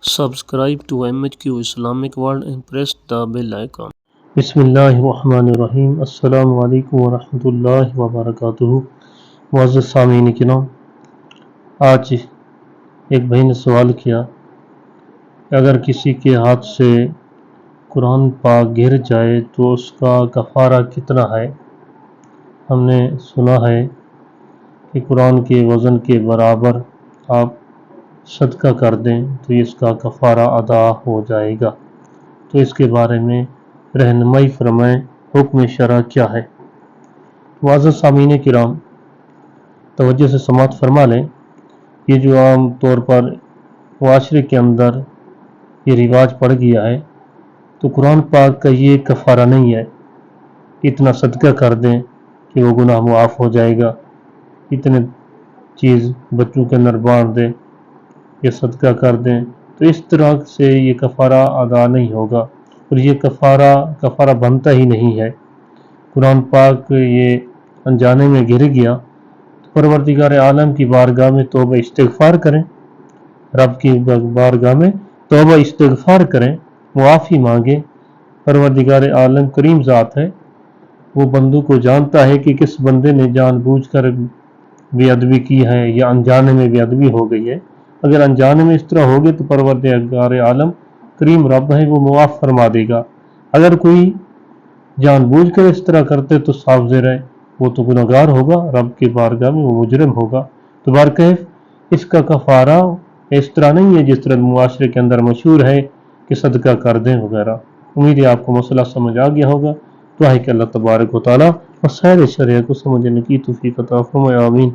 Subscribe to MHQ Islamic World and press the bell icon. بسم اللہ الرحمن الرحیم۔ السلام علیکم ورحمۃ اللہ وبرکاتہ۔ معزز سامعین کرام، آج ایک بھائی نے سوال کیا کہ اگر کسی کے ہاتھ سے قرآن پاک گر جائے تو اس کا کفارہ کتنا ہے؟ ہم نے سنا ہے کہ قرآن کے وزن کے برابر آپ صدقہ کر دیں تو اس کا کفارہ ادا ہو جائے گا، تو اس کے بارے میں رہنمائی فرمائیں، حکم شرع کیا ہے؟ معزز سامعین کرام، توجہ سے سماعت فرما لیں۔ یہ جو عام طور پر معاشرے کے اندر یہ رواج پڑ گیا ہے، تو قرآن پاک کا یہ کفارہ نہیں ہے اتنا صدقہ کر دیں کہ وہ گناہ معاف ہو جائے گا، اتنے چیز بچوں کے اندر بانٹ دیں یا صدقہ کر دیں، تو اس طرح سے یہ کفارہ ادا نہیں ہوگا، اور یہ کفارہ بنتا ہی نہیں ہے۔ قرآن پاک یہ انجانے میں گر گیا تو پروردگار عالم کی بارگاہ میں توبہ استغفار کریں، رب کی بارگاہ میں توبہ استغفار کریں، معافی مانگیں۔ پروردگار عالم کریم ذات ہے، وہ بندوں کو جانتا ہے کہ کس بندے نے جان بوجھ کر بے ادبی کی ہے یا انجانے میں بے ادبی ہو گئی ہے۔ اگر انجانے میں اس طرح ہوگے تو پروردگار عالم کریم رب ہے، وہ معاف فرما دے گا۔ اگر کوئی جان بوجھ کر اس طرح کرتے تو صاف ظاہر ہے وہ تو گناہگار ہوگا، رب کی بارگاہ میں وہ مجرم ہوگا۔ تو بہرکیف اس کا کفارہ اس طرح نہیں ہے جس طرح معاشرے کے اندر مشہور ہے کہ صدقہ کر دیں وغیرہ۔ امید ہے آپ کو مسئلہ سمجھ آ گیا ہوگا۔ دعا ہے کہ اللہ تبارک و تعالی مسائل شرعیہ کو سمجھنے کی توفیق عطا فرمائے، آمین۔